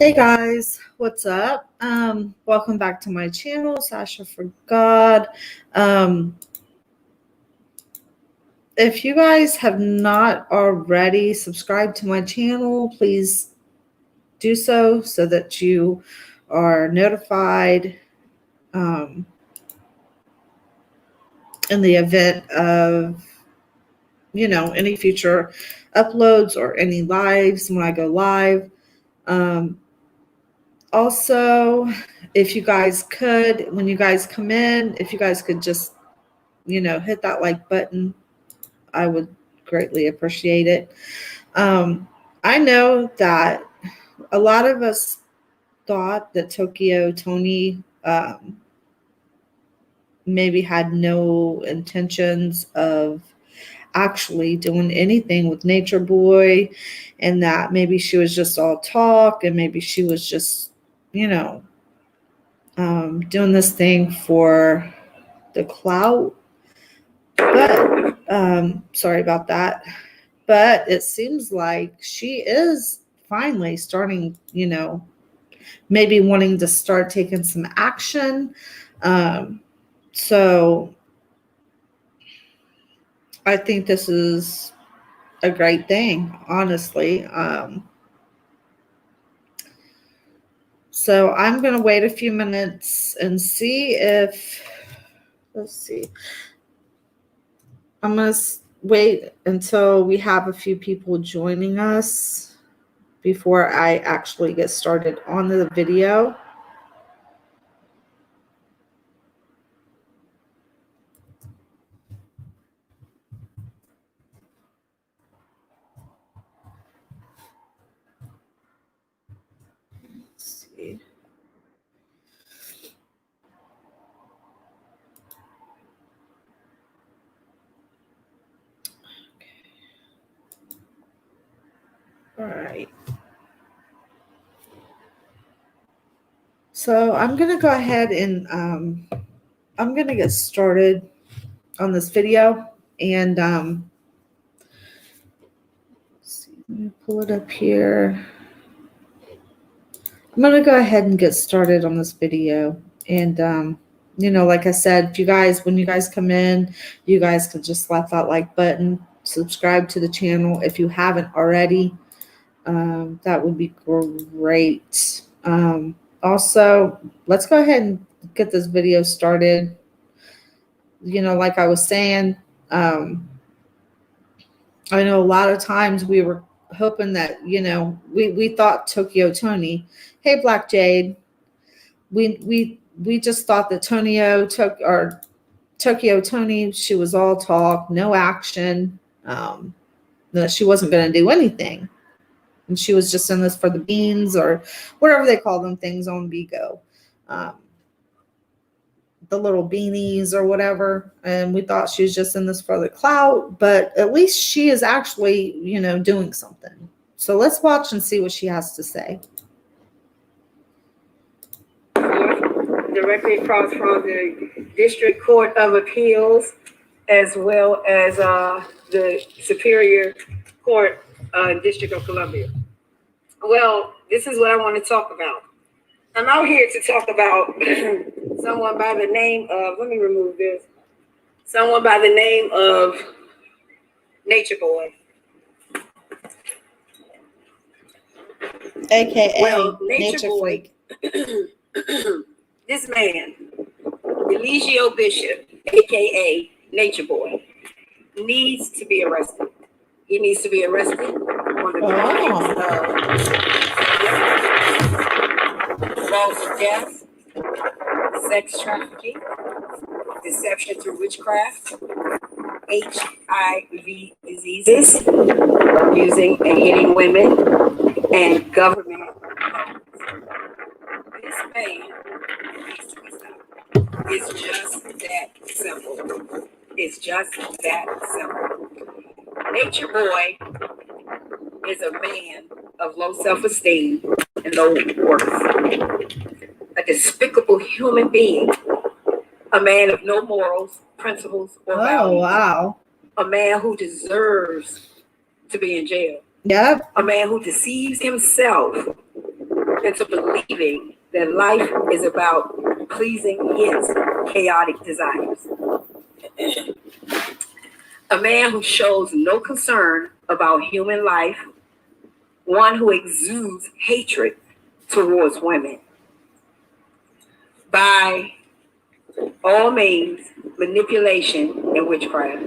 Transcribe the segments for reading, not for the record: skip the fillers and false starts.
Hey guys, what's up? Welcome back to my channel, Sasha for God. If you guys have not already subscribed to my channel, please do so that you are notified in the event of any future uploads or any lives when I go live. Also, if you guys could, when you guys come in, if you guys could just, hit that like button, I would greatly appreciate it. I know that a lot of us thought that Toni maybe had no intentions of actually doing anything with Nature Boy, and that maybe she was just all talk, and maybe she was just, doing this thing for the clout. But sorry about that. But it seems like she is finally starting, maybe wanting to start taking some action. So I think this is a great thing, honestly. So I'm going to wait a few minutes and see if, let's see. I'm going to wait until we have a few people joining us before I actually get started on the video. Let's see. All right. So I'm going to go ahead and I'm going to get started on this video. And let's see, let me pull it up here. I'm going to go ahead and get started on this video. And, like I said, if you guys, when you guys come in, you guys can just slap that like button, subscribe to the channel if you haven't already. That would be great. Also, let's go ahead and get this video started. Like I was saying, I know a lot of times we were hoping that, we thought Toni, hey, Black Jade, we just thought that Tokyo Toni, she was all talk, no action, that she wasn't going to do anything. And she was just in this for the beans or whatever they call them things on Bigo. The little beanies or whatever. And we thought she was just in this for the clout, but at least she is actually, doing something. So let's watch and see what she has to say. Directly across from the District Court of Appeals, as well as the Superior Court, District of Columbia. Well, this is what I want to talk about. I'm out here to talk about someone by the name of, let me remove this, someone by the name of Nature Boy. AKA Nature Boy. This man, Eligio Bishop, AKA Nature Boy, needs to be arrested. He needs to be arrested on the grounds of wrongful death, sex trafficking, deception through witchcraft, HIV diseases, abusing and hitting women, and government. This man needs to be stopped. It's just that simple. It's just that simple. Nature Boy is a man of low self-esteem and low worth. A despicable human being. A man of no morals, principles, or values. Oh, wow. A man who deserves to be in jail. Yep. A man who deceives himself into believing that life is about pleasing his chaotic desires. A man who shows no concern about human life, one who exudes hatred towards women. By all means, manipulation and witchcraft.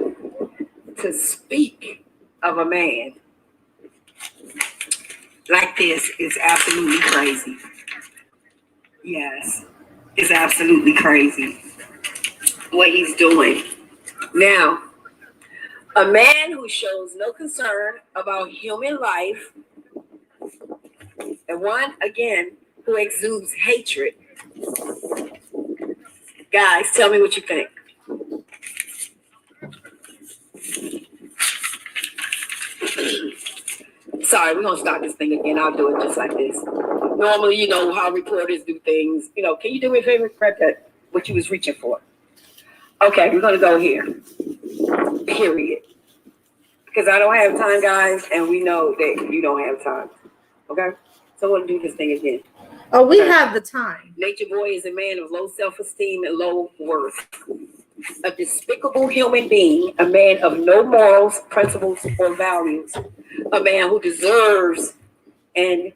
To speak of a man like this is absolutely crazy. Yes, it's absolutely crazy what he's doing. Now, a man who shows no concern about human life, and one, again, who exudes hatred. Guys, tell me what you think. Sorry, we're going to start this thing again. I'll do it just like this. Normally, you know how reporters do things. You know, can you do me a favor? Grab that, what you was reaching for. Okay, we're going to go here. Period. Because I don't have time, guys, and we know that you don't have time. Okay? So I want to do this thing again. Oh, we have the time. Nature Boy is a man of low self-esteem and low worth. A despicable human being, a man of no morals, principles, or values. A man who deserves and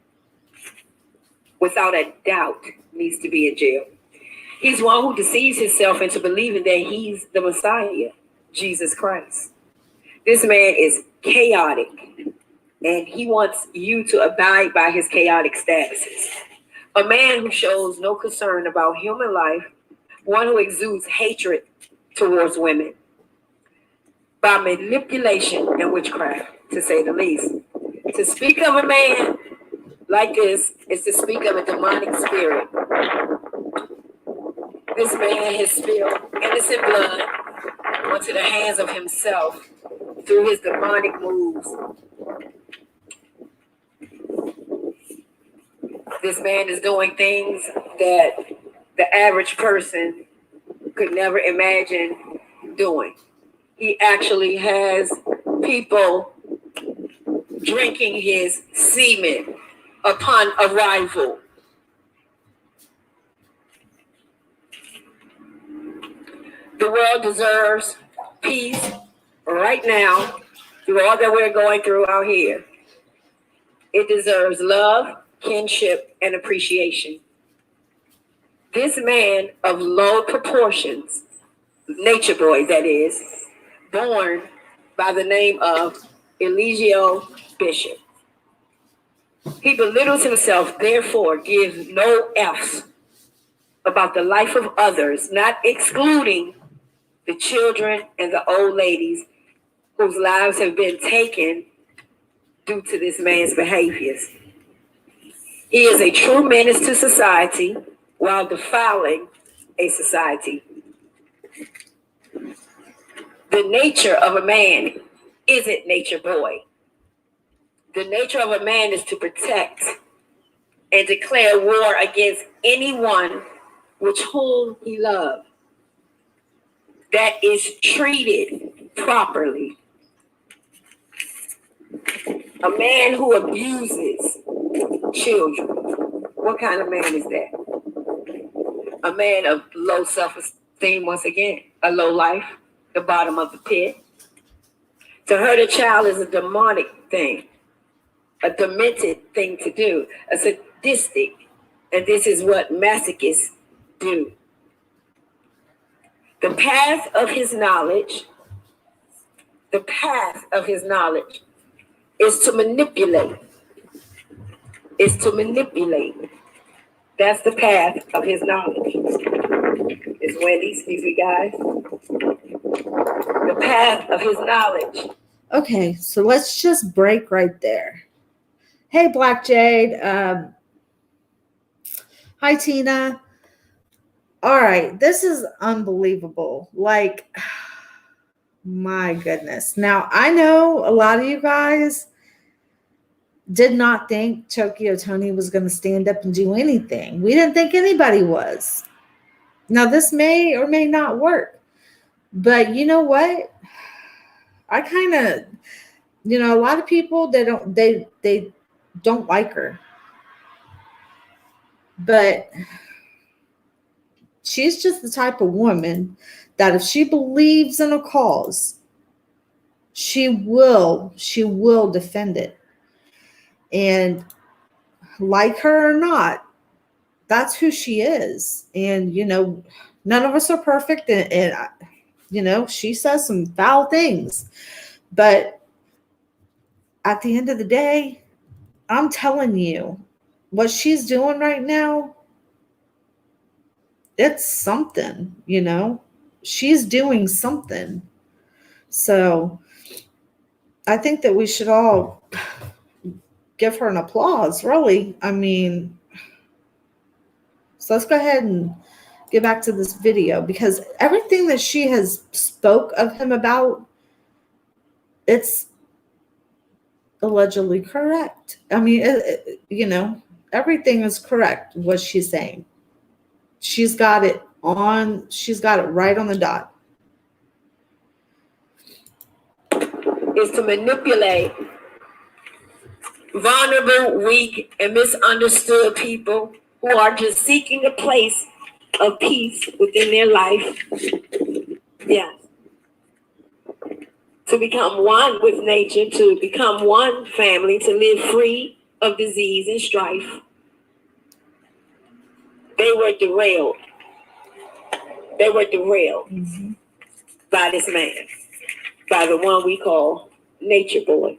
without a doubt needs to be in jail. He's one who deceives himself into believing that he's the Messiah, Jesus Christ. This man is chaotic, and he wants you to abide by his chaotic statuses. A man who shows no concern about human life, one who exudes hatred towards women by manipulation and witchcraft, to say the least. To speak of a man like this is to speak of a demonic spirit. This man has spilled innocent blood onto the hands of himself through his demonic moves. This man is doing things that the average person could never imagine doing. He actually has people drinking his semen upon arrival. The world deserves peace right now through all that we're going through out here. It deserves love, kinship, and appreciation. This man of low proportions, Nature Boy that is, born by the name of Eligio Bishop. He belittles himself, therefore gives no F's about the life of others, not excluding the children and the old ladies whose lives have been taken due to this man's behaviors. He is a true menace to society while defiling a society. The nature of a man isn't Nature Boy. The nature of a man is to protect and declare war against anyone which whom he loves, that is treated properly. A man who abuses children. What kind of man is that? A man of low self-esteem, once again, a low life, the bottom of the pit. To hurt a child is a demonic thing, a demented thing to do, a sadistic, and this is what masochists do. The path of his knowledge is to manipulate. That's the path of his knowledge. It's Wendy, excuse me, guys. The path of his knowledge. Okay, so let's just break right there. Hey, Black Jade. Hi, Tina. All right, this is unbelievable. Like, my goodness. Now, I know a lot of you guys did not think Toni was going to stand up and do anything. We didn't think anybody was. Now, this may or may not work. But you know what? I kind of, a lot of people, they don't like her. But she's just the type of woman that if she believes in a cause, she will defend it. And like her or not, that's who she is. And, none of us are perfect. And she says some foul things. But at the end of the day, I'm telling you, what she's doing right now, it's something, she's doing something. So I think that we should all give her an applause, really. I mean, so let's go ahead and get back to this video, because everything that she has spoke of him about, it's allegedly correct. I mean, everything is correct, what she's saying. She's got it right on the dot. Is to manipulate vulnerable, weak, and misunderstood people who are just seeking a place of peace within their life. Yes. To become one with nature, to become one family, to live free of disease and strife. They were derailed. Mm-hmm. By this man, by the one we call Nature Boy.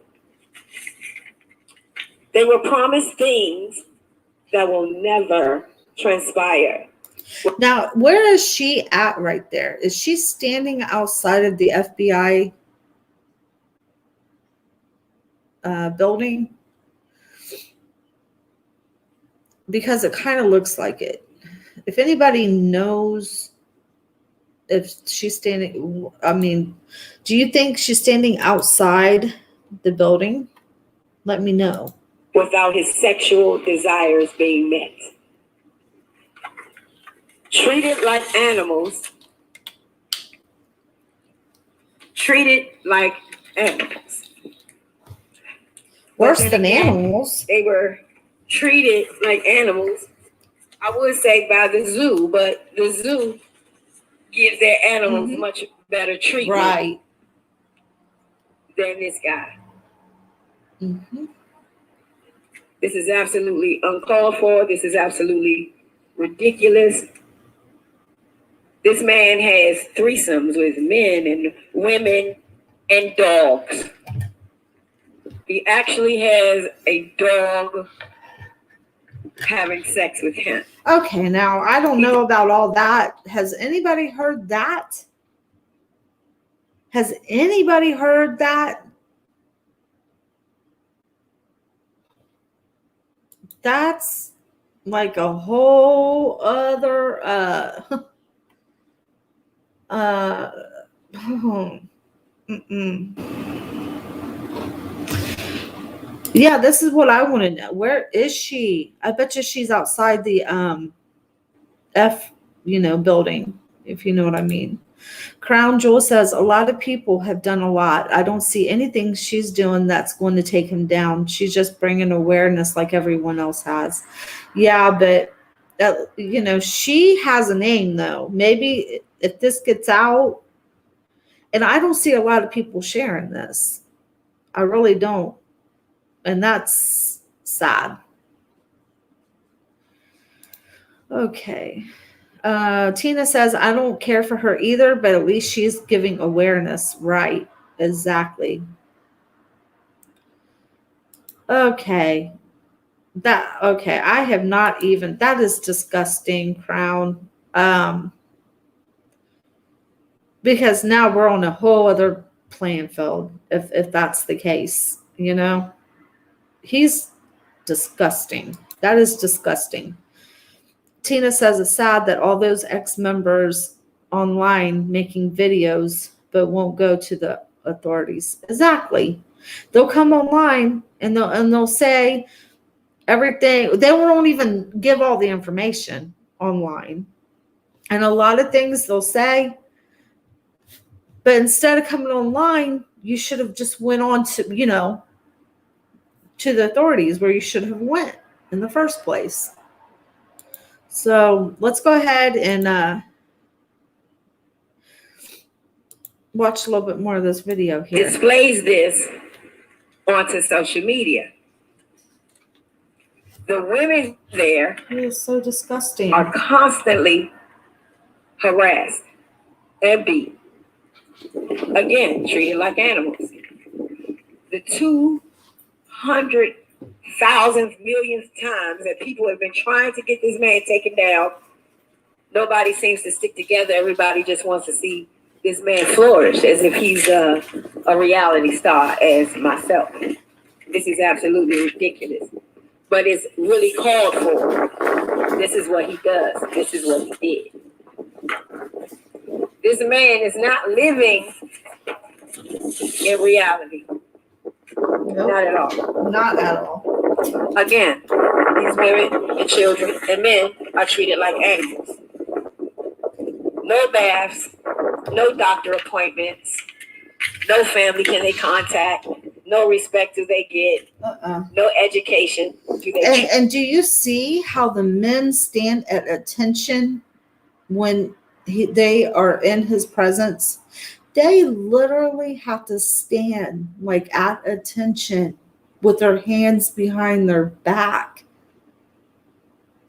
They were promised things that will never transpire. Now, where is she at right there? Is she standing outside of the FBI building? Because it kind of looks like it. If anybody knows if she's standing, I mean, do you think she's standing outside the building? Let me know. Without his sexual desires being met. Treated like animals. Worse than animals. They were treated like animals. I would say by the zoo, but the zoo gives their animals much better treatment than this guy. Mm-hmm. This is absolutely uncalled for. This is absolutely ridiculous. This man has threesomes with men and women and dogs. He actually has a dog having sex with him. Okay, now I don't know about all that. Has anybody heard that? Has anybody heard that? That's like a whole other yeah, this is what I want to know. Where is she? I bet you she's outside the building, if you know what I mean. Crown Jewel says a lot of people have done a lot. I don't see anything she's doing that's going to take him down. She's just bringing awareness like everyone else has. Yeah, but she has a name though. Maybe if this gets out, and I don't see a lot of people sharing this. I really don't. And that's sad. Okay. Tina says, I don't care for her either, but at least she's giving awareness. Right. Exactly. Okay. I have not even, that is disgusting, Crown. Because now we're on a whole other playing field, if that's the case, He's disgusting. That is disgusting. Tina says it's sad that all those ex-members online making videos but won't go to the authorities. Exactly. They'll come online and they'll say everything. They won't even give all the information online. And a lot of things they'll say, but instead of coming online, you should have just went on to, to the authorities where you should have went in the first place. So let's go ahead and watch a little bit more of this video here. Displays this onto social media. The women there It is so disgusting. are constantly harassed and beat. Again, treated like animals. The 200,000th millionth times that people have been trying to get this man taken down, nobody seems to stick together. Everybody just wants to see this man flourish as if he's a reality star as myself. This is absolutely ridiculous. But it's really called for. This is what he does. This is what he did. This man is not living in reality. Nope. Not at all. Not at all. Again, these women and children and men are treated like animals. No baths, no doctor appointments, no family can they contact, no respect do they get, no education do they and do you see how the men stand at attention when they are in his presence? They literally have to stand like at attention with their hands behind their back.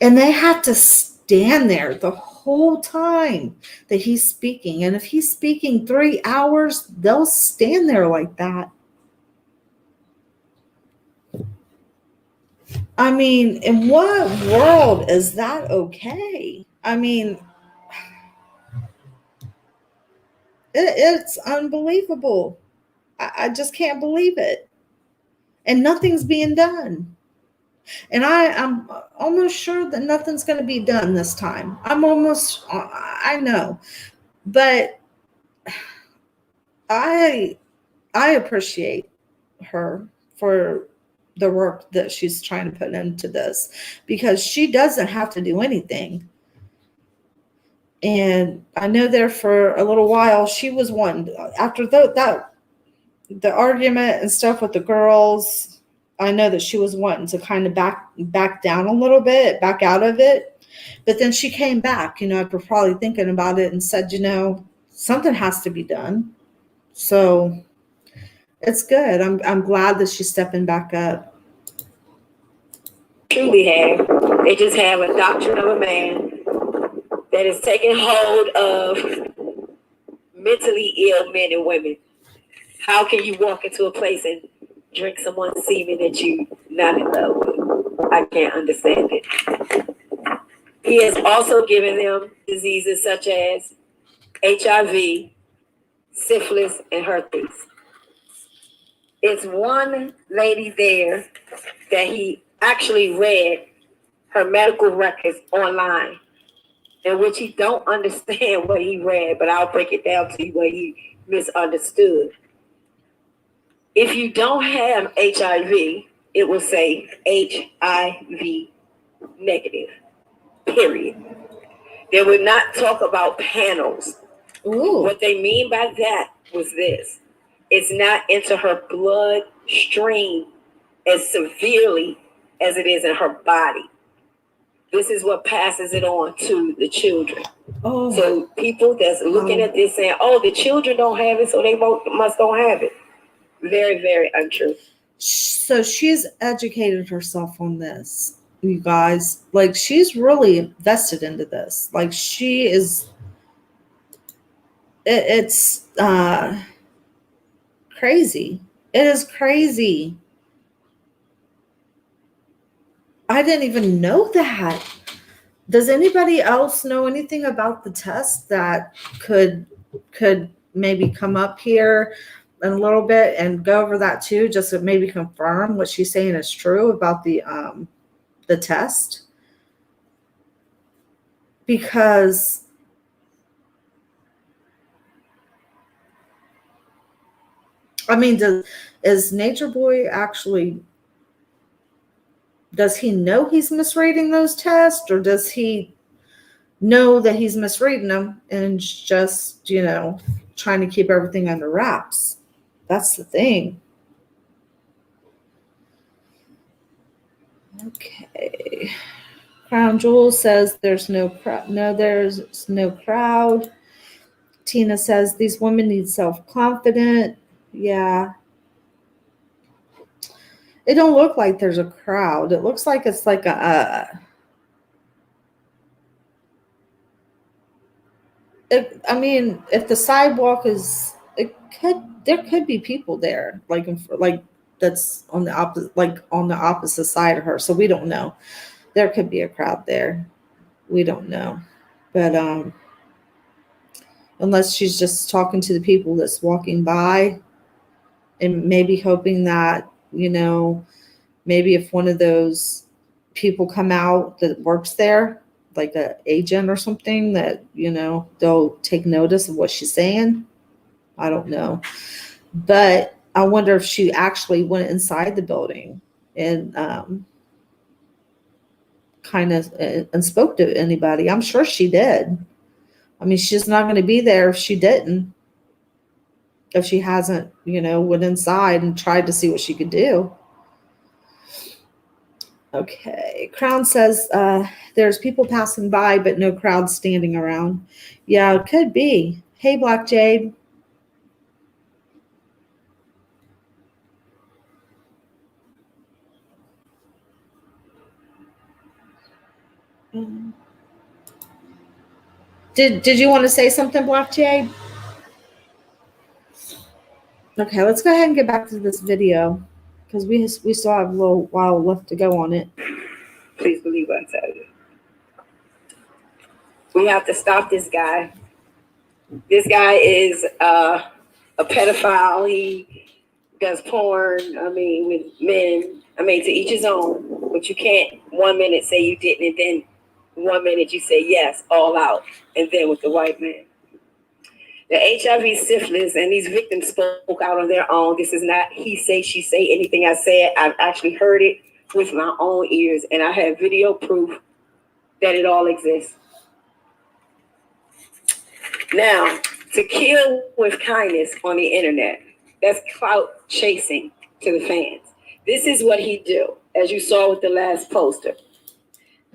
And they have to stand there the whole time that he's speaking. And if he's speaking 3 hours, they'll stand there like that. I mean, in what world is that okay? I mean, it's unbelievable. I just can't believe it. And nothing's being done. And I'm almost sure that nothing's going to be done this time. I know. But I appreciate her for the work that she's trying to put into this, because she doesn't have to do anything. And I know there for a little while, she was one after the argument and stuff with the girls. I know that she was wanting to kind of back down a little bit, back out of it. But then she came back, after probably thinking about it and said, something has to be done. So it's good. I'm glad that she's stepping back up. Truly have. They just have a doctrine of a man that is taking hold of mentally ill men and women. How can you walk into a place and drink someone's semen that you not in love with? I can't understand it. He has also given them diseases such as HIV, syphilis, and herpes. It's one lady there that he actually read her medical records online, in which he don't understand what he read, but I'll break it down to you what he misunderstood. If you don't have HIV, it will say HIV negative, period. They would not talk about panels. Ooh. What they mean by that was this. It's not into her bloodstream as severely as it is in her body. This is what passes it on to the children. Oh. So people that's looking at this saying, oh, the children don't have it, so they must don't have it. Very, very untrue. So she's educated herself on this, you guys. Like, she's really vested into this. Like, she is. It's crazy. It is crazy. I didn't even know that. Does anybody else know anything about the test that could maybe come up here in a little bit and go over that too, just to maybe confirm what she's saying is true about the test? Because I mean, is Nature Boy actually, does he know he's misreading those tests, or does he know that he's misreading them and just, trying to keep everything under wraps? That's the thing. Okay. Crown Jewel says there's no crowd. No, there's no crowd. Tina says these women need self-confidence. Yeah. It don't look like there's a crowd. It looks like it's like I mean, if the sidewalk is, there could be people there, like that's on the opposite side of her. So we don't know. There could be a crowd there. We don't know, but unless she's just talking to the people that's walking by, and maybe hoping that maybe if one of those people come out that works there, like an agent or something, that they'll take notice of what she's saying. I don't know, but I wonder if she actually went inside the building and kind of and spoke to anybody. I'm sure she did. I mean, she's not going to be there if she didn't, if she hasn't went inside and tried to see what she could do. Okay, Crown says there's people passing by, but no crowd standing around. Yeah, it could be. Hey, Black Jade. Did you want to say something, Black Jade? Okay, let's go ahead and get back to this video because we still have a little while left to go on it. Please believe what I tell you. We have to stop this guy. This guy is a pedophile. He does porn. I mean, with men. I mean, to each his own. But you can't 1 minute say you didn't, and then 1 minute you say yes, all out, and then with the white man. The HIV, syphilis, and these victims spoke out on their own. This is not he say, she say, anything I said. I've actually heard it with my own ears, and I have video proof that it all exists. Now, to kill with kindness on the internet, that's clout chasing to the fans. This is what he do, as you saw with the last poster.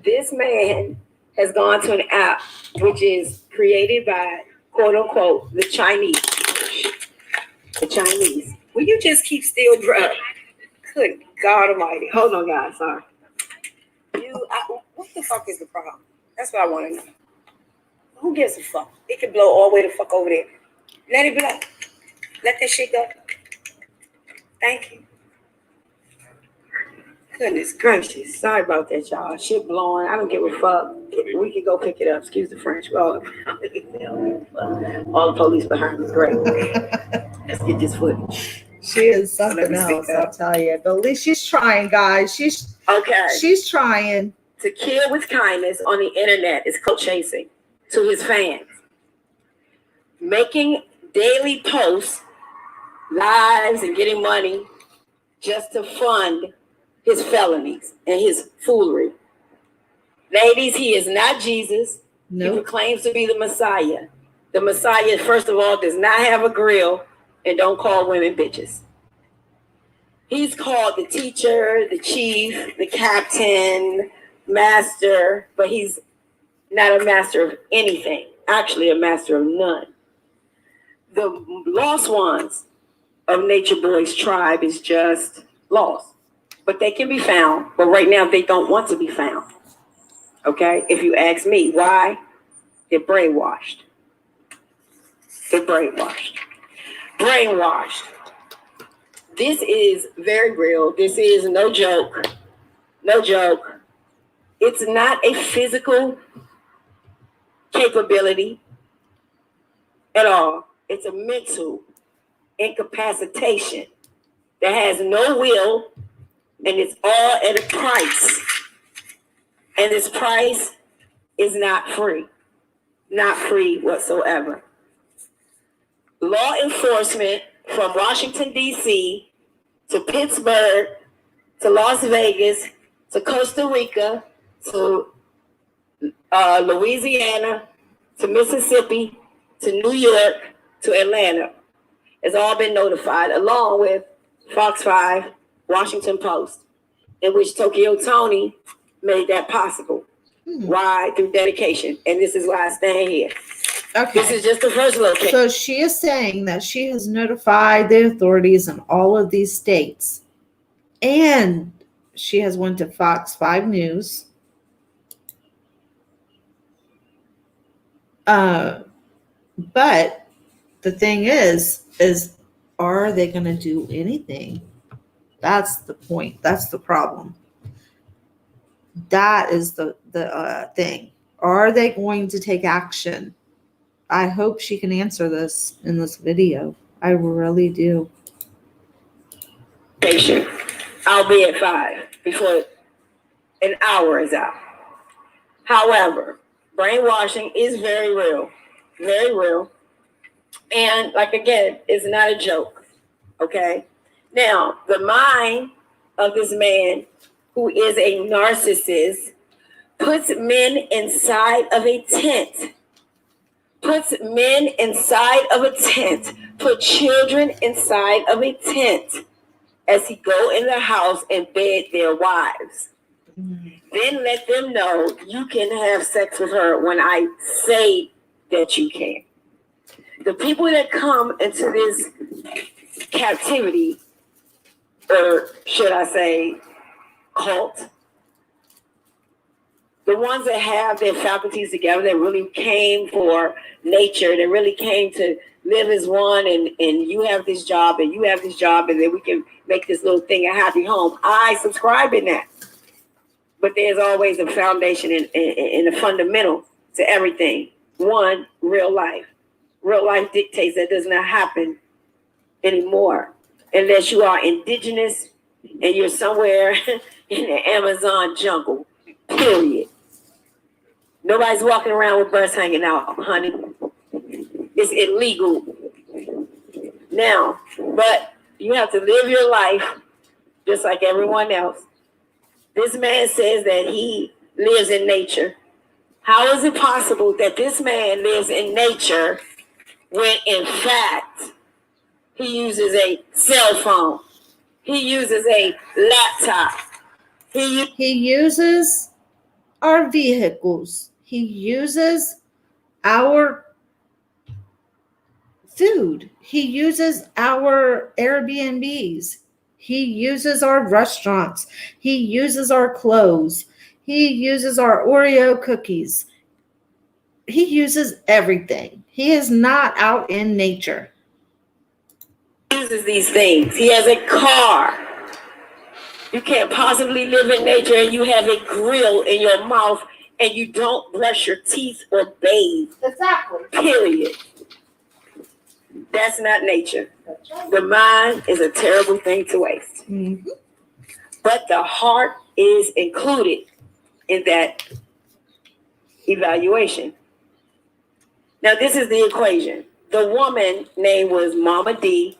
This man has gone to an app which is created by, quote unquote, the Chinese. The Chinese. Will you just keep still, bro? Good God Almighty. Hold on, guys. Sorry. What the fuck is the problem? That's what I want to know. Who gives a fuck? It can blow all the way the fuck over there. Let it blow. Let that shit go. Thank you. Goodness gracious. Sorry about that, y'all. Shit blowing. I don't give a fuck. We can go pick it up. Excuse the French. Well, all the police behind me. Great. Let's get this footage. She is something else, I'll tell you. But at least she's trying, guys. She's trying. To kill with kindness on the internet is clout chasing to his fans. Making daily posts, lives, and getting money just to fund his felonies and his foolery. Ladies, he is not Jesus. Nope. He proclaims to be the Messiah. The Messiah, first of all, does not have a grill and don't call women bitches. He's called the teacher, the chief, the captain, master, but he's not a master of anything. Actually, a master of none. The lost ones of Nature Boy's tribe is just lost. But they can be found. But right now, they don't want to be found. Okay? If you ask me, why? They're brainwashed. They're brainwashed. Brainwashed. This is very real. This is no joke. No joke. It's not a physical capability at all. It's a mental incapacitation that has no will, and it's all at a price. And this price is not free. Not free whatsoever. Law enforcement from Washington, D.C. to Pittsburgh to Las Vegas to Costa Rica to Louisiana to Mississippi to New York to Atlanta has all been notified, along with Fox 5, Washington Post, in which Toni made that possible. Why? Through dedication. And this is why I stand here. Okay. This is just the first location. So she is saying that she has notified the authorities in all of these states, and she has went to Fox 5 News. But the thing is are they going to do anything? That's the point. That's the problem. That is the thing. Are they going to take action? I hope she can answer this in this video. I really do. I'll be at 5 before an hour is out. However, brainwashing is very real. Very real. And like, again, it's not a joke. Okay? Now, the mind of this man who is a narcissist puts men inside of a tent. Puts men inside of a tent. Put children inside of a tent as he go in the house and bed their wives. Then let them know you can have sex with her when I say that you can. The people that come into this captivity, or should I say cult, the ones that have their faculties together, that really came for nature, that really came to live as one, and you have this job and you have this job, and then we can make this little thing a happy home. I subscribe in that. But there's always a foundation and a fundamental to everything. One, real life. Real life dictates that does not happen anymore unless you are indigenous and you're somewhere in the Amazon jungle, period. Nobody's walking around with breasts hanging out, honey. It's illegal. Now, but you have to live your life just like everyone else. This man says that he lives in nature. How is it possible that this man lives in nature when in fact he uses a cell phone? He uses a laptop. He uses our vehicles. He uses our food. He uses our Airbnbs. He uses our restaurants. He uses our clothes. He uses our Oreo cookies. He uses everything. He is not out in nature. He uses these things. He has a car. You can't possibly live in nature and you have a grill in your mouth and you don't brush your teeth or bathe. Exactly. Period. That's not nature. The mind is a terrible thing to waste. Mm-hmm. But the heart is included in that evaluation. Now, this is the equation. The woman name was Mama D.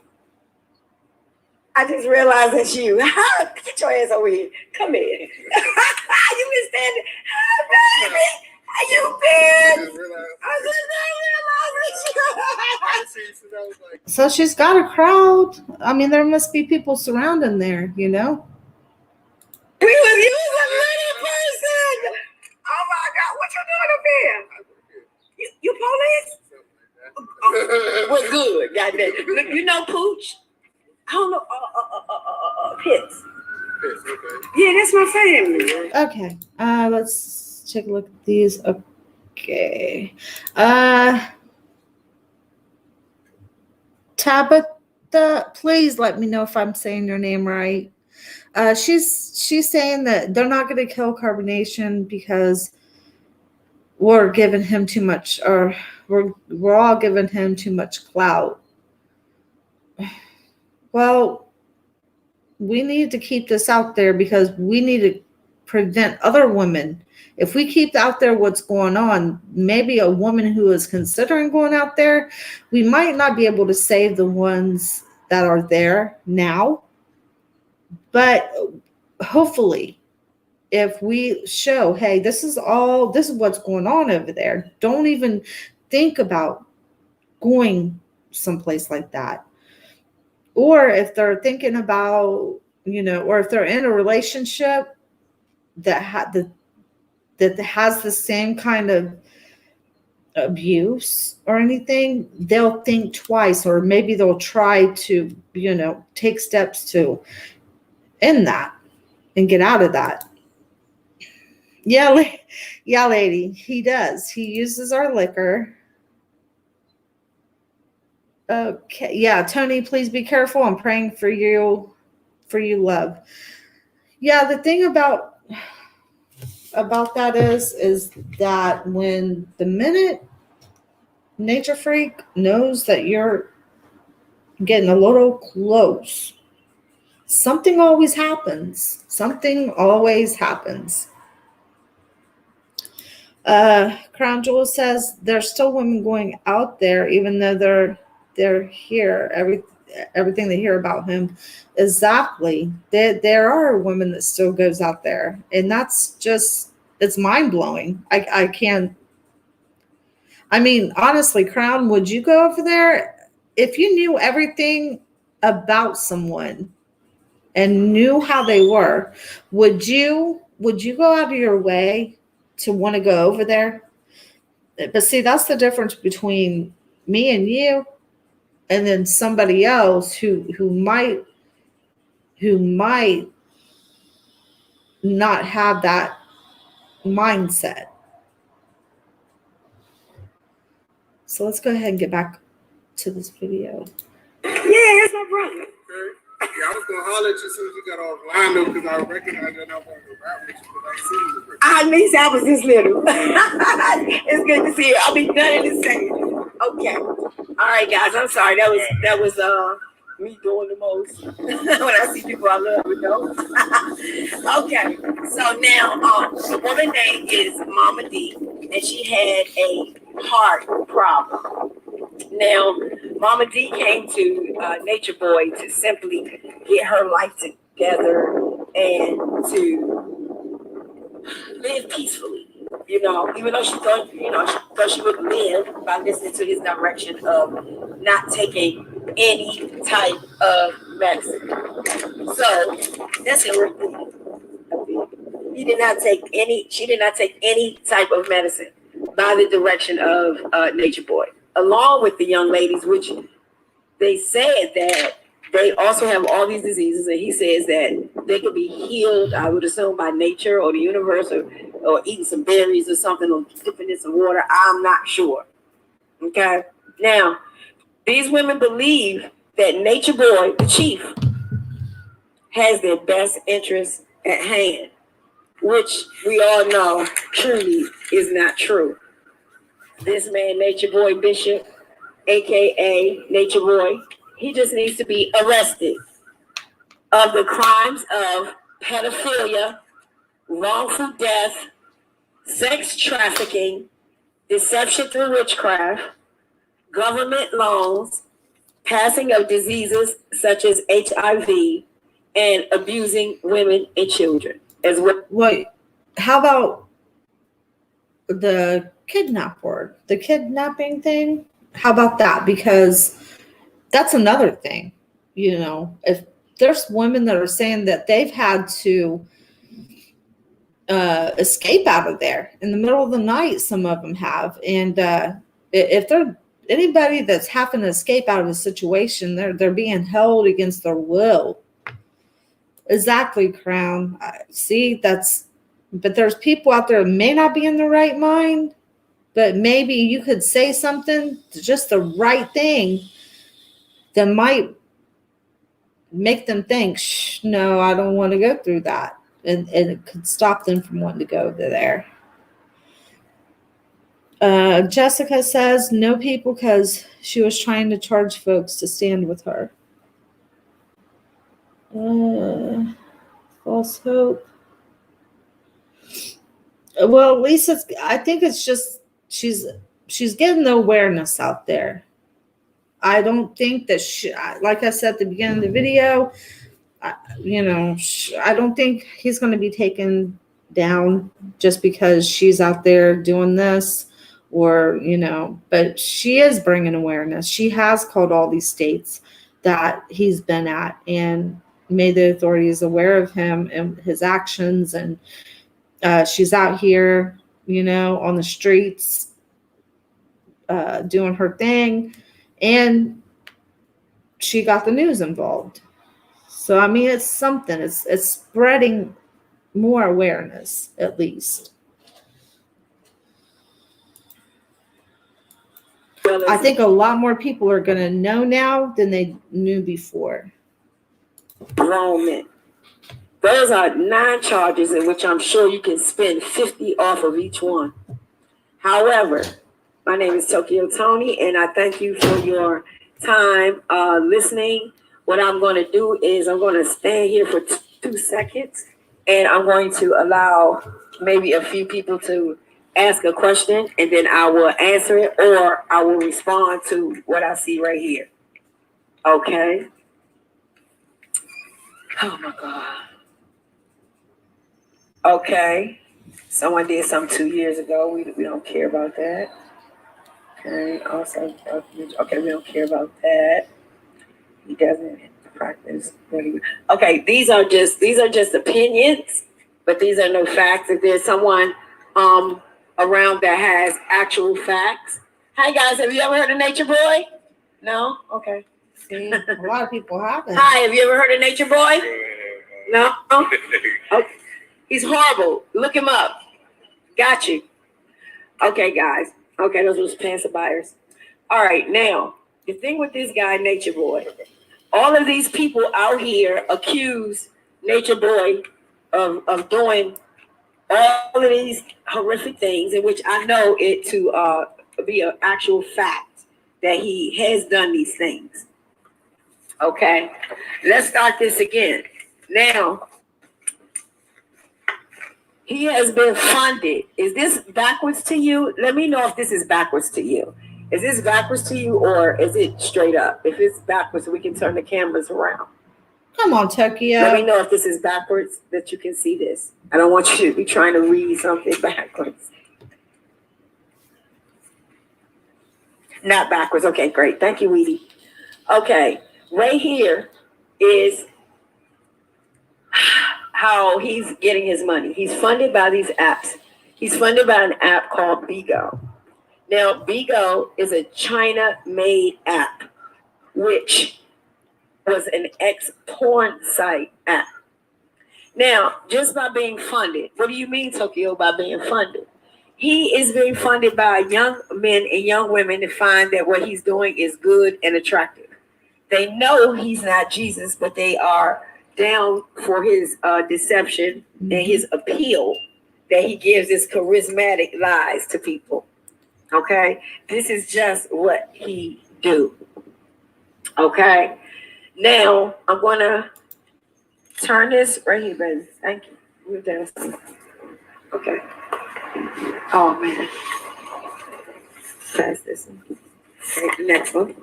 I just realized that's you. Get your ass over here. Come here. You been standing. Hi, baby. How you been? I just realized it's you. So she's got a crowd. I mean, there must be people surrounding there, you know? We was you was a little person. Oh my God, what you doing up here? You police? Well, good. Goddamn. Look, you know Pooch? I don't know. Pitts. Okay. Yeah, that's my family. Okay. Let's take a look at these. Okay. Tabitha, please let me know if I'm saying your name right. She's saying that they're not going to kill Carbonation because we're giving him too much, or we're all giving him too much clout. Well, we need to keep this out there because we need to prevent other women. If we keep out there what's going on, maybe a woman who is considering going out there, we might not be able to save the ones that are there now. But hopefully, if we show, hey, this is what's going on over there, don't even think about going someplace like that. Or if they're thinking about, or if they're in a relationship that that has the same kind of abuse or anything, they'll think twice, or maybe they'll try to, take steps to end that and get out of that. Yeah, yeah, lady, he does. He uses our liquor. Okay, yeah, Toni, please be careful. I'm praying for you, love. Yeah, the thing about that is that when the minute nature freak knows that you're getting a little close, something always happens. Crown Jewel says there's still women going out there, even though they're here. Everything they hear about him, exactly. There are women that still goes out there, and that's just, it's mind blowing. I can't. I mean, honestly, Crown, would you go over there if you knew everything about someone and knew how they were? Would you go out of your way to want to go over there? But see, that's the difference between me and you, and then somebody else who might not have that mindset. So let's go ahead and get back to this video. Yeah, it's no problem. Yeah, I was gonna holler at you as soon as you got offline though, because I recognized that I wanted to rap with you because I seen you. At least I was this little. It's good to see you. I'll be done in a second. Okay. All right, guys. I'm sorry. That was me doing the most. When I see people I love, Okay. So now, the woman's name is Mama D, and she had a heart problem. Now, Mama D came to Nature Boy to simply get her life together and to live peacefully. Even though she thought, she would live by listening to his direction of not taking any type of medicine. So that's her. She did not take any type of medicine by the direction of Nature Boy, along with the young ladies, which they said that they also have all these diseases, and he says that they could be healed, I would assume, by nature or the universe, or eating some berries or something, or dipping in some water. I'm not sure. Okay? Now, these women believe that Nature Boy, the chief, has their best interests at hand, which we all know truly is not true. This man, Nature Boy Bishop, aka Nature Boy, he just needs to be arrested of the crimes of pedophilia, wrongful death, sex trafficking, deception through witchcraft, government loans, passing of diseases such as HIV, and abusing women and children as well. Wait, how about the kidnapping thing? How about that? Because that's another thing. If there's women that are saying that they've had to escape out of there in the middle of the night, some of them have, and if they're anybody that's having to escape out of a situation, they're being held against their will. Exactly, Crown. But there's people out there that may not be in the right mind, but maybe you could say something, just the right thing, that might make them think, no, I don't want to go through that. And it could stop them from wanting to go there. Jessica says no people because she was trying to charge folks to stand with her. False hope. Well, at least I think it's just she's getting the awareness out there. I don't think that like I said at the beginning of the video, I don't think he's going to be taken down just because she's out there doing this, or but she is bringing awareness. She has called all these states that he's been at and made the authorities aware of him and his actions, and She's out here, on the streets, doing her thing, and she got the news involved. So I mean, it's something. It's spreading more awareness, at least. I think a lot more people are going to know now than they knew before. Enrollment. Those are 9 charges in which I'm sure you can spend 50 off of each one. However, my name is Toni, and I thank you for your time listening. What I'm going to do is I'm going to stand here for 2 seconds, and I'm going to allow maybe a few people to ask a question, and then I will answer it, or I will respond to what I see right here. Okay? Oh, my God. Okay. Someone did something 2 years ago. We don't care about that. Okay. Also, okay, we don't care about that. He doesn't practice. Okay, these are just opinions, but these are no facts. If there's someone around that has actual facts. Hi guys, have you ever heard of Nature Boy? No? Okay. See, a lot of people haven't. Hi, have you ever heard of Nature Boy? No? Okay. He's horrible. Look him up. Got you. Okay, guys. Okay, those was pants buyers. All right, now, the thing with this guy, Nature Boy, all of these people out here accuse Nature Boy of doing all of these horrific things, in which I know it to be an actual fact that he has done these things. Okay, let's start this again. Now, he has been funded. Is this backwards to you? Let me know if this is backwards to you. Is this backwards to you, or is it straight up? If it's backwards, we can turn the cameras around. Come on, Tokyo. Let me know if this is backwards, that you can see this. I don't want you to be trying to read something backwards. Not backwards. Okay, great. Thank you, Weedy. Okay, right here is how he's getting his money. He's funded by these apps. He's funded by an app called Bigo. Now, Bigo is a China-made app, which was an ex-porn site app. Now, just by being funded, what do you mean, Tokyo, by being funded? He is being funded by young men and young women to find that what he's doing is good and attractive. They know he's not Jesus, but they are down for his deception and his appeal that he gives his charismatic lies to people. Okay? This is just what he do. Okay? Now, I'm going to turn this right here, baby. Thank you. Move down. Okay. Oh, man. Pass this one. Okay, the next one.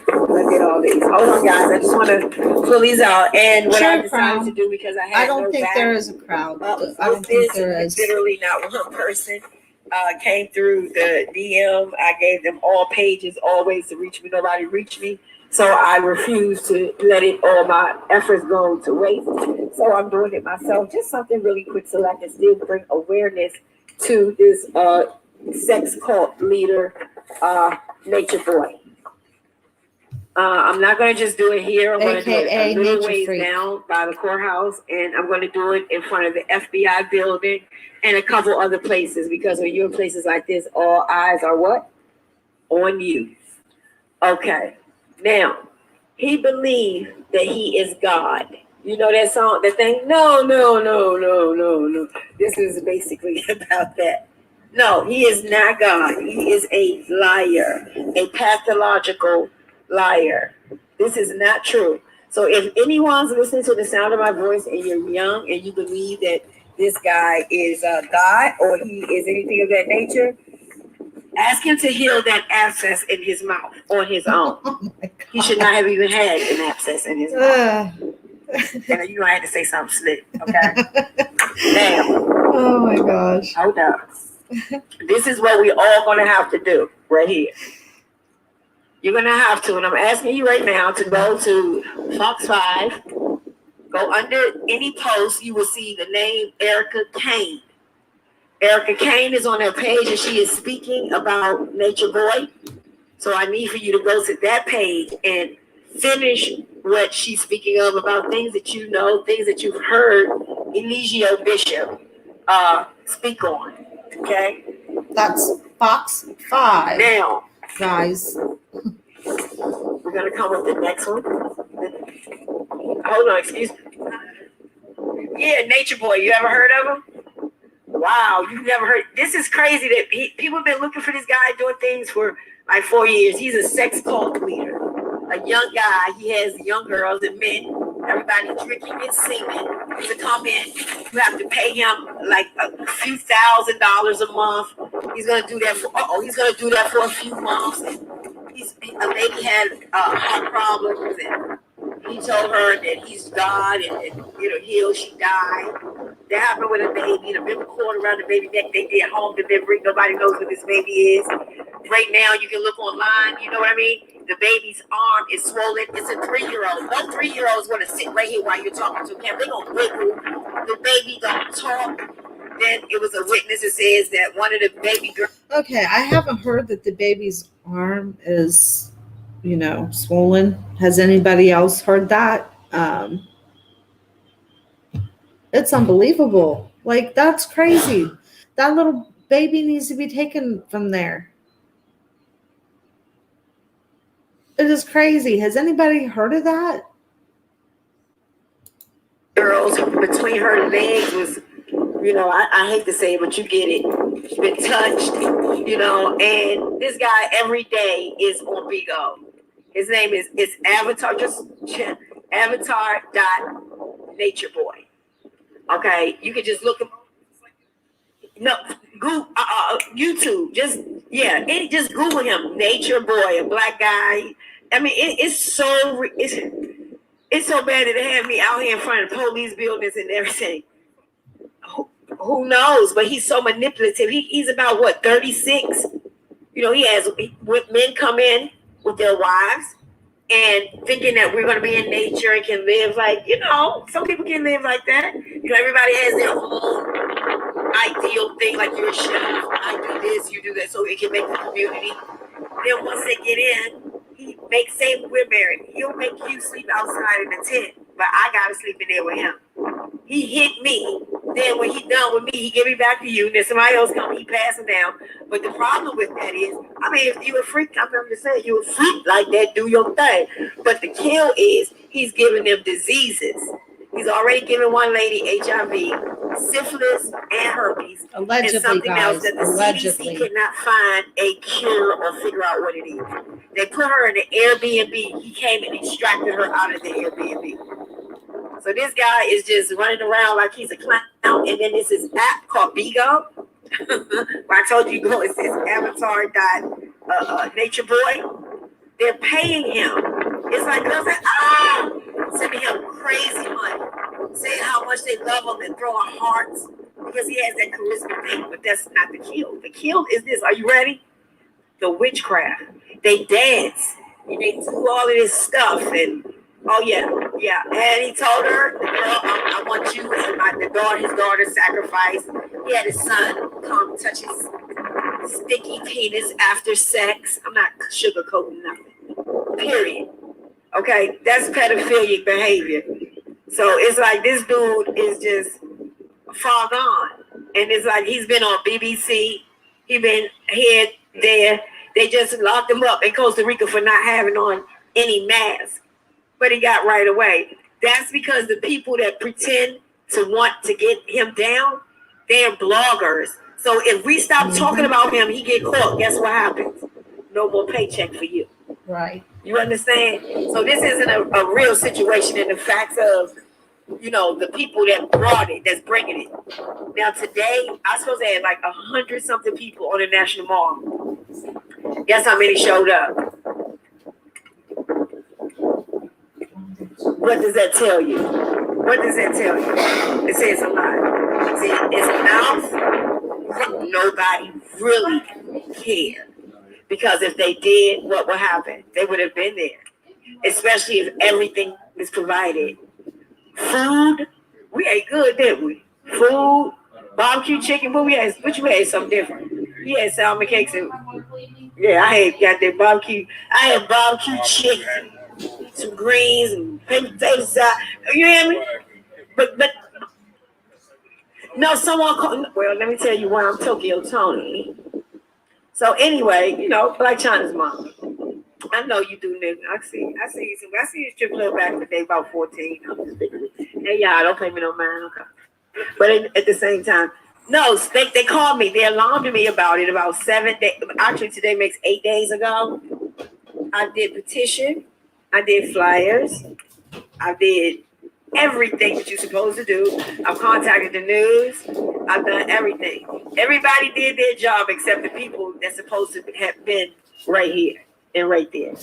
Look at all these. Hold on, guys. I just want to pull these out. And what I decided to do, because I don't think there is a crowd. I don't think there is. Literally not one person came through the DM. I gave them all pages, all ways to reach me. Nobody reached me. So I refuse to let all my efforts go to waste. So I'm doing it myself. Just something really quick so I can still bring awareness to this sex cult leader, Nature Boy. I'm not going to just do it here. I'm going to do it a little ways down by the courthouse, and I'm going to do it in front of the FBI building and a couple other places, because when you're in places like this, all eyes are what? On you. Okay. Now, he believed that he is God. You know that song, that thing? No. This is basically about that. No, he is not God. He is a liar, a pathological liar. This is not true. So if anyone's listening to the sound of my voice and you're young and you believe that this guy is God or he is anything of that nature, ask him to heal that abscess in his mouth on his own. Oh, he should not have even had an abscess in his mouth. And you don't have to say something slick, okay? Now. Oh my gosh. Hold up. This is what we all going to have to do right here. You're going to have to, and I'm asking you right now to go to Fox 5. Go under any post, you will see the name Erica Kane. Erica Kane is on her page and she is speaking about Nature Boy. So I need for you to go to that page and finish what she's speaking of about things that you know, things that you've heard Eligio Bishop speak on. Okay? That's box 5. Now, guys. we're going to come with the next one. Hold on, excuse me. Yeah, Nature Boy. You ever heard of him? Wow, you've never heard. This is crazy that people have been looking for this guy doing things for like 4 years. He's a sex cult leader. A young guy. He has young girls and men. Everybody drinking and singing. To come in, you have to pay him like a few $1,000s a month. He's gonna do that for. He's gonna do that for a few months. And a lady had heart problems, and he told her that he's God, and heal. She died. That happened with a baby. The ribbon cord around the baby neck. They did home delivery. Nobody knows what this baby is. Right now, you can look online. You know what I mean? The baby's arm is swollen. It's a 3-year-old. No 3-year-olds want to sit right here while you're talking to him. They're going to wiggle. The baby don't talk. Then it was a witness that says that one of the baby girls. Okay, I haven't heard that the baby's arm is, swollen. Has anybody else heard that? It's unbelievable. Like, that's crazy. That little baby needs to be taken from there. It is crazy. Has anybody heard of that? Girls between her legs was, I hate to say it, but you get it. She's been touched, and this guy every day is on Bigo. His name is Avatar, just avatar.natureboy. Okay, you can just look him. No, Google, YouTube. Just Google him. Nature Boy, a black guy. I mean, it's so bad that they have me out here in front of police buildings and everything. Who knows? But he's so manipulative. He's about 36. He has men come in with their wives and thinking that we're going to be in nature and can live like, some people can live like that. Everybody has their own ideal thing, like you're a chef, I do this, you do that, so it can make the community. Then once they get in, we're married. He'll make you sleep outside in the tent, but I got to sleep in there with him. He hit me. Then when he done with me, he give me back to you. And then somebody else come, he pass him down. But the problem with that is, if you a freak, I'm just saying, you a freak like that, do your thing. But the kill is, he's giving them diseases. He's already given one lady HIV, syphilis, and herpes. Allegedly, and something guys. else that the Allegedly. CDC could not find a cure or figure out what it is. They put her in the Airbnb. He came and extracted her out of the Airbnb. So this guy is just running around like he's a clown. And then this is app called Bigo. Where I told you go, it says avatar.nature boy. They're paying him. It's like they'll say, sending him crazy money. Saying how much they love him and throwing hearts because he has that charisma thing. But that's not the kill. The kill is this. Are you ready? The witchcraft. They dance. And they do all of this stuff. And and he told her, the girl, I want you and his daughter sacrifice. He had his son come touch his sticky penis after sex. I'm not sugarcoating nothing. Period. Okay, that's pedophilic behavior. So it's like this dude is just far gone. And it's like he's been on BBC. He's been here, there. They just locked him up in Costa Rica for not having on any mask. But he got right away. That's because the people that pretend to want to get him down, they're bloggers. So if we stop talking about him, he get caught. Guess what happens? No more paycheck for you. Right. You understand? So this isn't a real situation in the facts of, the people that brought it, that's bringing it. Now today, I supposed to have like 100-something people on the National Mall. Guess how many showed up? What does that tell you? It says a lot. See, it's mouth. Nobody really cared. Because if they did, what would happen? They would have been there. Especially if everything was provided. Food, we ate good, didn't we? Food, Barbecue chicken. What we had? What you had? Something different. We had salmon cakes and yeah, I had got that barbecue. I had barbecue chicken, some greens and potato salad. You hear me? But no, someone called. Well, let me tell you why I'm Tokyo Toni. So anyway, Black China's mom. I know you do, nigga. I see you strip club back in the day, about 14. Hey, y'all, don't pay me no mind, okay? But at the same time, no, they called me. They alarmed me about it about 7 days. Actually, today makes 8 days ago. I did petition. I did flyers. I did everything that you're supposed to do. I've contacted the news. I've done everything. Everybody did their job except the people that's supposed to have been right here and right there.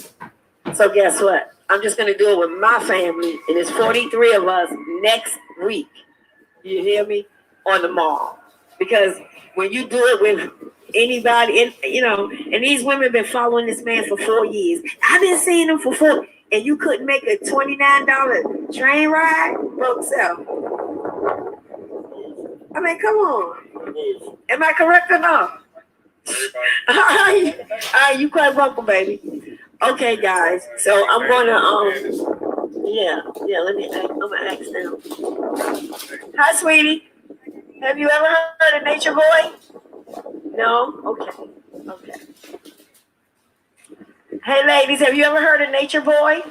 So guess what? I'm just going to do it with my family, and it's 43 of us next week. You hear me? On the mall. Because when you do it with anybody, and these women have been following this man for 4 years. I've been seeing him for 4, and you couldn't make a $29 train ride? Broke self. I mean, come on. Am I correct or not? All right, you quite welcome, baby. Okay, guys. So I'm gonna I'm gonna ask them. Hi, sweetie. Have you ever heard of Nature Boy? No? Okay. Hey, ladies, have you ever heard of Nature Boy?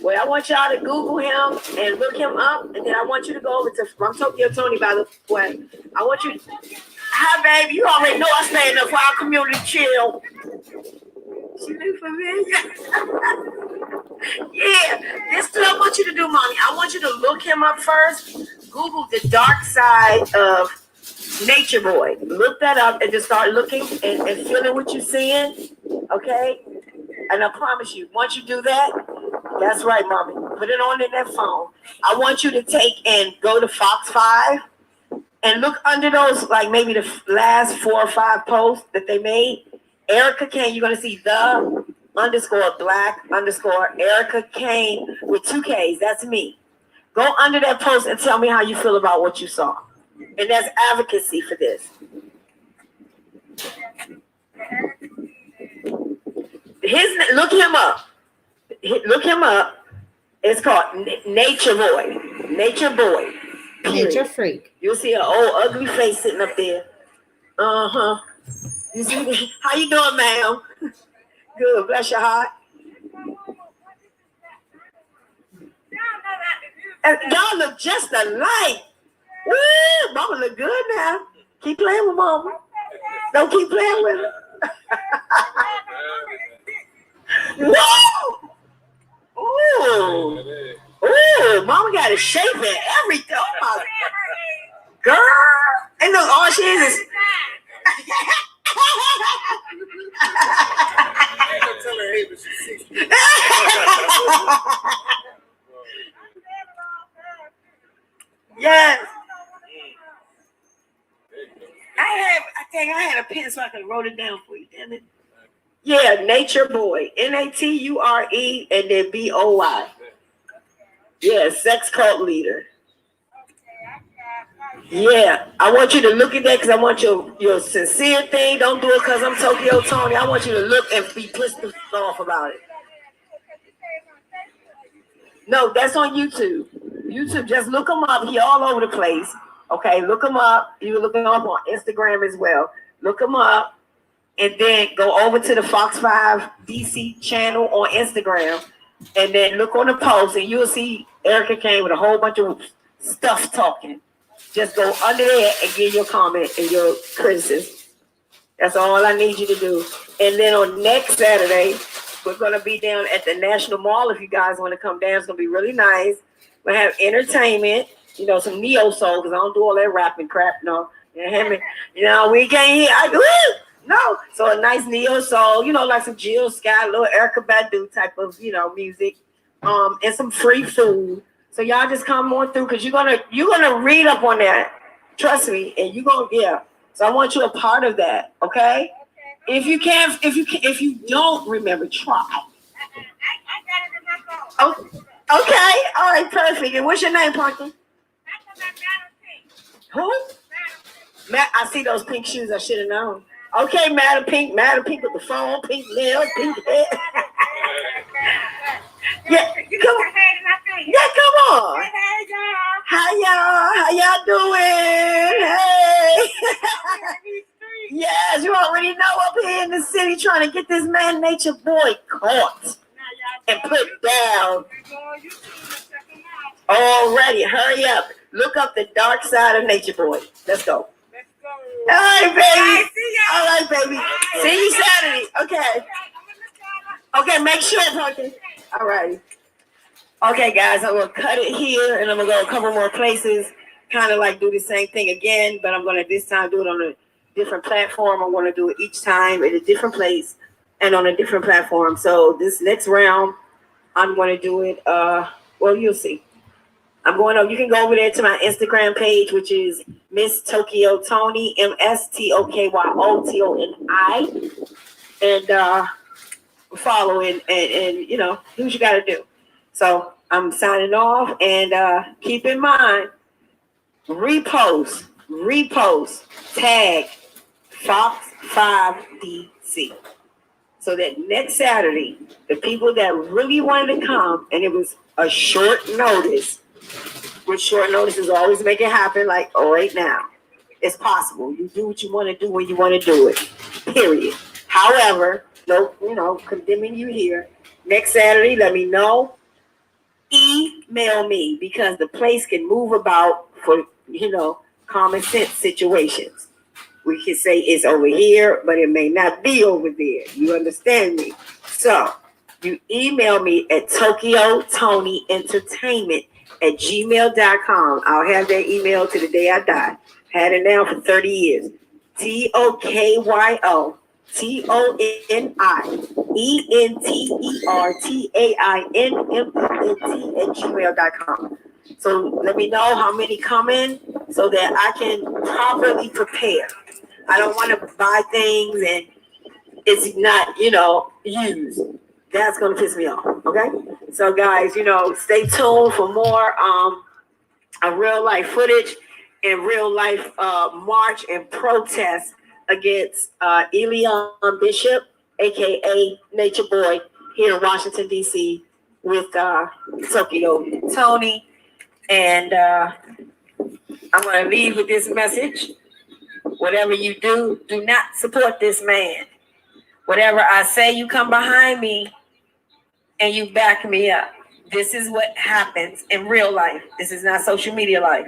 Well, I want y'all to Google him and look him up, and then I want you to go over to, I'm Tokyo Toni, by the way. I want you to, hi, baby, you already know I stand up for our community chill. She look familiar. Yeah, this is what I want you to do, mommy. I want you to look him up first. Google the dark side of Nature Boy. Look that up and just start looking and feeling what you're seeing, okay? And I promise you, once you do that, that's right, mommy. Put it on in that phone. I want you to take and go to Fox 5 and look under those, like maybe the last 4 or 5 posts that they made. Erica Kane, you're going to see the _black_ Erica Kane with 2 Ks. That's me. Go under that post and tell me how you feel about what you saw. And that's advocacy for this. Look him up. Look him up. It's called Nature Boy. Nature Boy. Period. Nature freak. You'll see an old ugly face sitting up there. Uh-huh. You see, how you doing, ma'am? Good. Bless your heart. And y'all look just alike. Woo! Mama look good now. Keep playing with mama. Don't keep playing with her. Whoa! Ooh. Ooh, mama got a shape and everything. Oh my girl. And look, all she is yes. I had a pen so I could wrote it down for you, damn it. Yeah, Nature Boy. Nature and then BOY. Yeah, sex cult leader. Yeah, I want you to look at that because I want your sincere thing. Don't do it because I'm Tokyo Toni. I want you to look and be pissed off about it. No, that's on YouTube. YouTube, just look them up. He all over the place. Okay, look them up. You look them up on Instagram as well. Look them up. And then go over to the Fox 5 DC channel on Instagram. And then look on the post and you'll see Erica Kane with a whole bunch of stuff talking. Just go under there and give your comment and your criticism. That's all I need you to do. And then on next Saturday, we're going to be down at the National Mall. If you guys want to come down, it's going to be really nice. We'll have entertainment, some neo soul, because I don't do all that rapping crap. No, we can't hear. No. So a nice neo soul, like some Jill Scott, little Erykah Badu type of, music, and some free food. So y'all just come on through because you're gonna read up on that. Trust me, and So I want you a part of that, okay? If you don't remember, try. I got it in my phone. Okay, all right, perfect. And what's your name, Parker? Who? Matt, I see those pink shoes. I should have known. Okay, Madam Pink with the phone, pink nails, pink hair. Yeah, come on. Yeah, come on. How y'all doing? Hey. Yes, you already know up here in the city trying to get this man Nature Boy caught and put down. Already, hurry up. Look up the dark side of Nature Boy. Let's go. All right, baby. All right, baby. See you Saturday. Okay. Okay, make sure, Toni. All right. Okay, guys, I'm going to cut it here, and I'm going to go a couple more places, kind of like do the same thing again, but I'm going to this time do it on a different platform. I'm going to do it each time at a different place and on a different platform. So this next round, I'm going to do it, well, you'll see. I'm going over, you can go over there to my Instagram page, which is Miss Tokyo Toni, MSTOKYOTONI, and follow and you know, do what you got to do. So I'm signing off, and keep in mind, repost, tag Fox5DC. So that next Saturday, the people that really wanted to come, and it was a short notice, with short notice is always make it happen like right now. It's possible. You do what you want to do when you want to do it, period. However, no, you know, condemning you here. Next Saturday, let me know. Email me, because the place can move about for, you know, common sense situations. We can say it's over here, but it may not be over there. You understand me? So you email me at TokyoTonyEntertainment@gmail.com. I'll have that email to the day I die. Had it now for 30 years. TokyoTonyEntertainment@gmail.com. So let me know how many come in so that I can properly prepare. I don't want to buy things and it's not, you know, used. That's going to piss me off. Okay. So guys, you know, stay tuned for more real life footage and real life march and protest against Elion Bishop, aka Nature Boy, here in Washington, D.C. with Tokyo Toni. And I'm going to leave with this message. Whatever you do, do not support this man. Whatever I say, you come behind me and you back me up. This is what happens in real life. This is not social media life.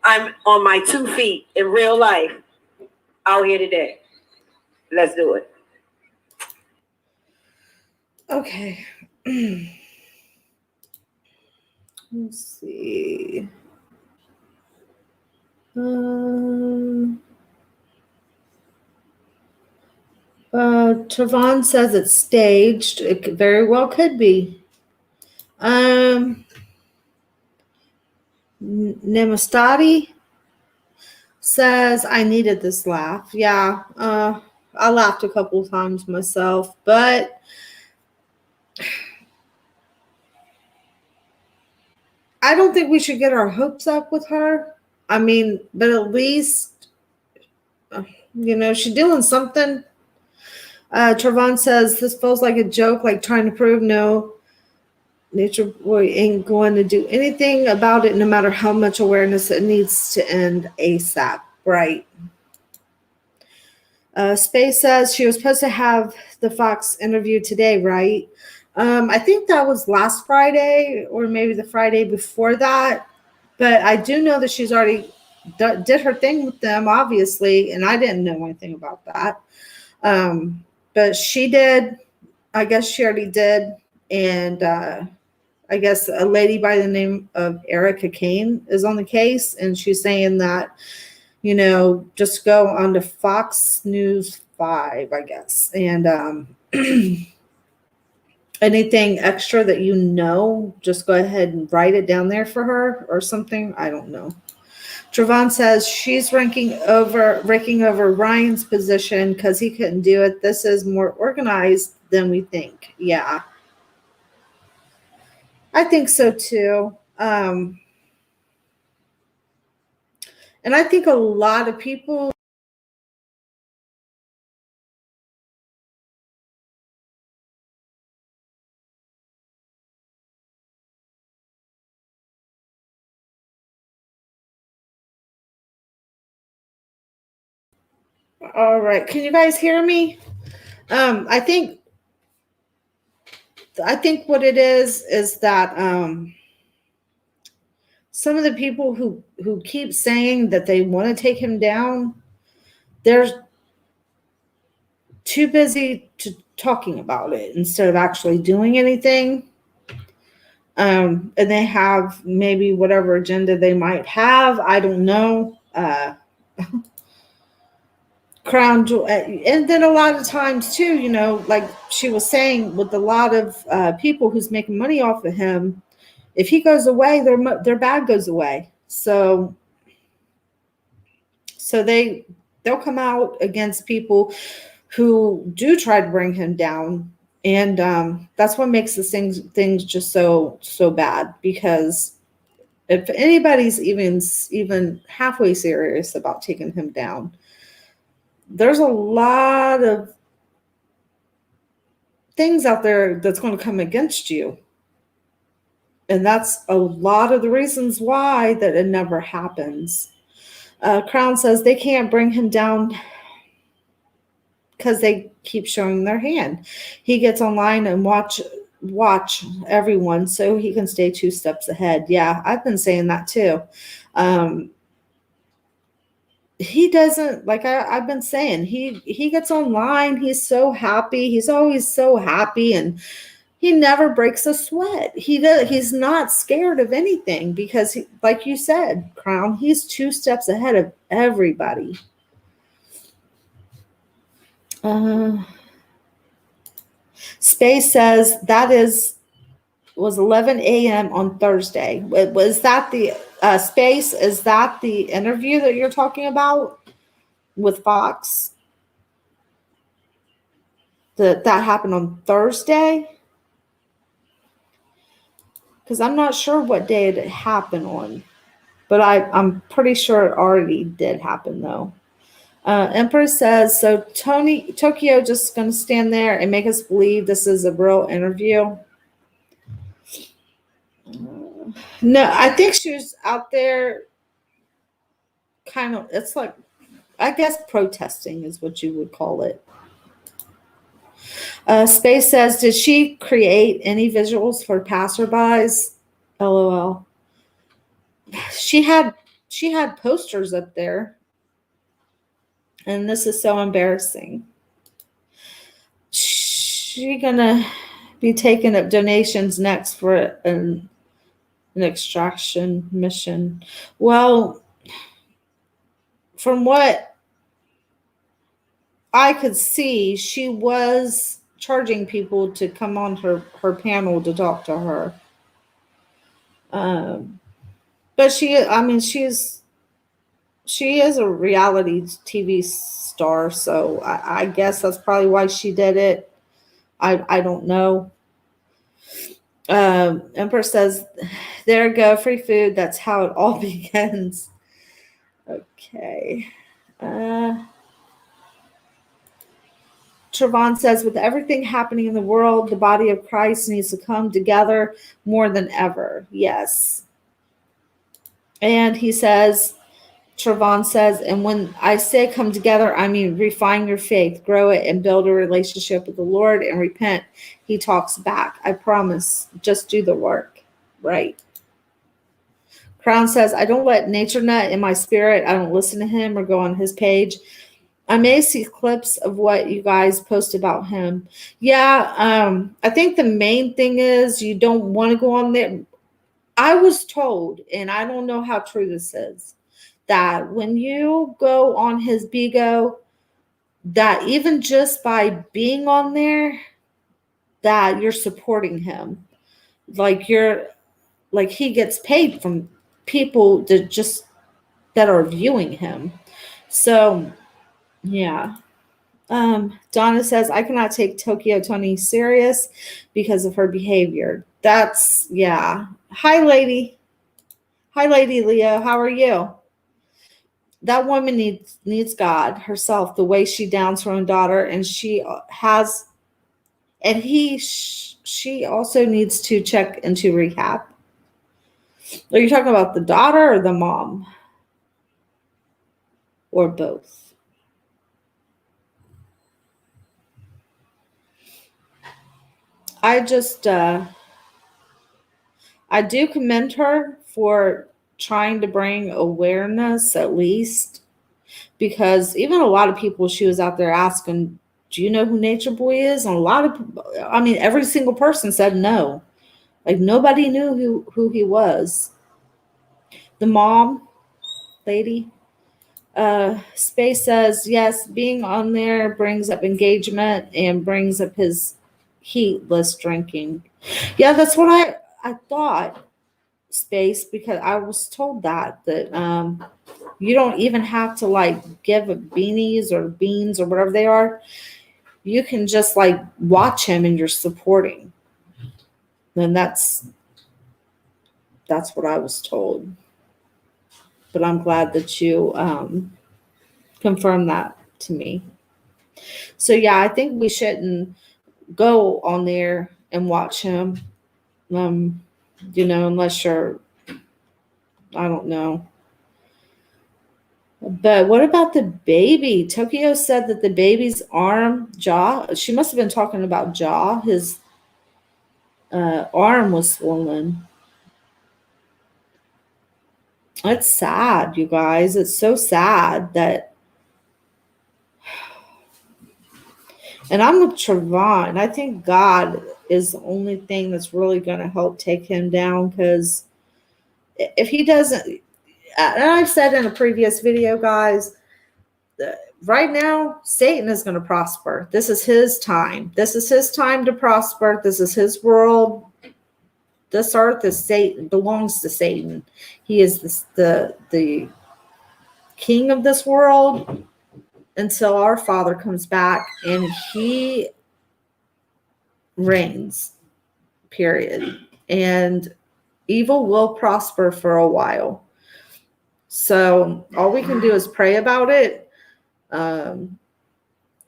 I'm on my 2 feet in real life out here today. Let's do it. Okay. Let's see. Trevon says it's staged. It very well could be. Nemastati says I needed this laugh. Yeah, I laughed a couple times myself, but I don't think we should get our hopes up with her. I mean, but at least, you know, she's doing something. Trevon says this feels like a joke, like trying to prove no, Nature Boy ain't going to do anything about it, no matter how much awareness it needs to end ASAP. Right. Space says she was supposed to have the Fox interview today, right? I think that was last Friday or maybe the Friday before that. But I do know that she's already did her thing with them, obviously, and I didn't know anything about that. But she did. I guess she already did. And I guess a lady by the name of Erica Kane is on the case, and she's saying that, you know, just go on to Fox News 5, I guess. And anything extra that you know, just go ahead and write it down there for her or something. I don't know. Trevon says she's raking over Ryan's position because he couldn't do it. This is more organized than we think. Yeah. I think so too. And I think a lot of people all right. Can you guys hear me? I think what it is that some of the people who keep saying that they want to take him down, they're too busy talking about it instead of actually doing anything. And they have maybe whatever agenda they might have. I don't know. Crown jewel, and then a lot of times too, you know, like she was saying, with a lot of people who's making money off of him, if he goes away, their bag goes away. So they'll come out against people who do try to bring him down, and that's what makes the things just so bad. Because if anybody's even halfway serious about taking him down, there's a lot of things out there that's going to come against you. And that's a lot of the reasons why that it never happens. Crown says they can't bring him down because they keep showing their hand. He gets online and watch everyone so he can stay 2 steps ahead. Yeah, I've been saying that too. He doesn't, like I've been saying, he gets online. He's so happy. He's always so happy, and he never breaks a sweat. He's not scared of anything because, like you said, Crown, he's 2 steps ahead of everybody. Space says was 11 a.m. on Thursday. Was that the Space? Is that the interview that you're talking about with Fox? That happened on Thursday? Because I'm not sure what day it happened on, but I'm pretty sure it already did happen though. Empress says, so Tokyo just going to stand there and make us believe this is a real interview. No, I think she was out there kind of, it's like, I guess protesting is what you would call it. Space says, did she create any visuals for passerbys? LOL. She had posters up there. And this is so embarrassing. She's gonna be taking up donations next for an extraction mission. Well, from what I could see, she was charging people to come on her panel to talk to her. But she is a reality TV star, so I guess that's probably why she did it. I don't know. Empress says, there you go, free food. That's how it all begins. Okay. Trevon says, with everything happening in the world, the body of Christ needs to come together more than ever. Yes. And he says, Trevon says, and when I say come together, I mean refine your faith, grow it, and build a relationship with the Lord and repent. He talks back. I promise. Just do the work. Right. Crown says, I don't let nature nut in my spirit. I don't listen to him or go on his page. I may see clips of what you guys post about him. Yeah, I think the main thing is you don't want to go on there. I was told, and I don't know how true this is, that when you go on his Bigo, that even just by being on there, that you're supporting him. Like he gets paid from people that are viewing him. So yeah. Donna says, I cannot take Toni serious because of her behavior. That's, yeah. Hi, lady. Hi, lady Leo. How are you? that woman needs God herself, the way she downs her own daughter, and she has, and she also needs to check into rehab. Are you talking about the daughter or the mom? Or both? I just, I do commend her for trying to bring awareness, at least, because even a lot of people, she was out there asking, do you know who Nature Boy is? And a lot of, I mean, every single person said no. Like, nobody knew who he was. The mom lady, Space says, yes, being on there brings up engagement and brings up his heatless drinking. Yeah, that's what I thought, Space, because I was told that you don't even have to like give beanies or beans or whatever they are. You can just like watch him and you're supporting. And that's what I was told. But I'm glad that you confirmed that to me. So yeah, I think we shouldn't go on there and watch him. Unless you're, I don't know. But what about the baby? Tokyo said that the baby's jaw, she must have been talking about jaw. His arm was swollen. It's sad, you guys. It's so sad that, and I'm with Trevon. I think God is the only thing that's really going to help take him down, because if he doesn't, and I've said in a previous video, guys, right now, Satan is going to prosper. This is his time. This is his time to prosper. This is his world. This earth is Satan, belongs to Satan. He is the king of this world until our Father comes back and he reigns, period. And evil will prosper for a while. So all we can do is pray about it.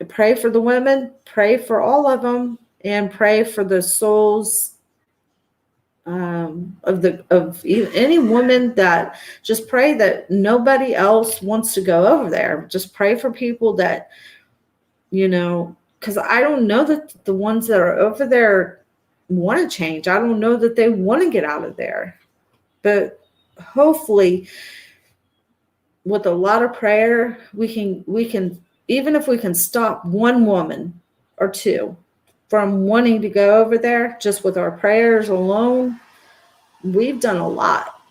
Pray for the women, pray for all of them, and pray for the souls of any woman, that just pray that nobody else wants to go over there. Just pray for people that, because I don't know that the ones that are over there want to change. I don't know that they want to get out of there. But hopefully, with a lot of prayer, we can, even if we can stop one woman or two from wanting to go over there, just with our prayers alone, we've done a lot,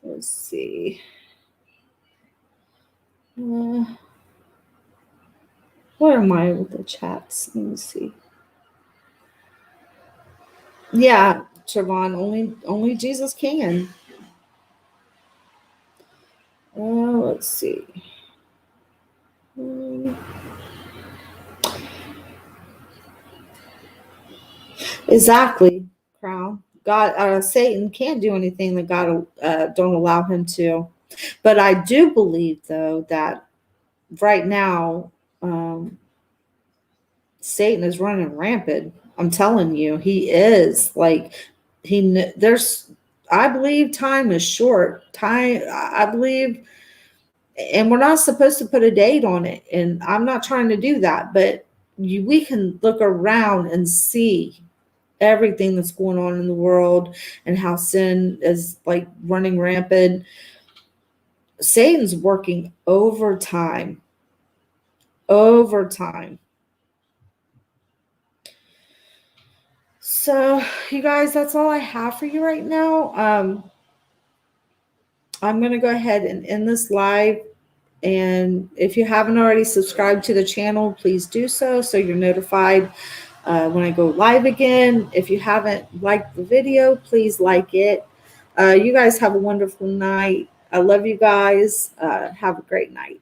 Let's see. Where am I with the chats? Let me see. Yeah, Trevon, only Jesus can. Let's see. Exactly, Crown. God, Satan can't do anything that God don't allow him to. But I do believe, though, that right now Satan is running rampant. I'm telling you, he is. Like, I believe time is short. I believe, and we're not supposed to put a date on it. And I'm not trying to do that, but we can look around and see everything that's going on in the world and how sin is like running rampant. Satan's working overtime. So, you guys, that's all I have for you right now. I'm going to go ahead and end this live. And if you haven't already subscribed to the channel, please do so you're notified when I go live again. If you haven't liked the video, please like it. You guys have a wonderful night. I love you guys. Have a great night.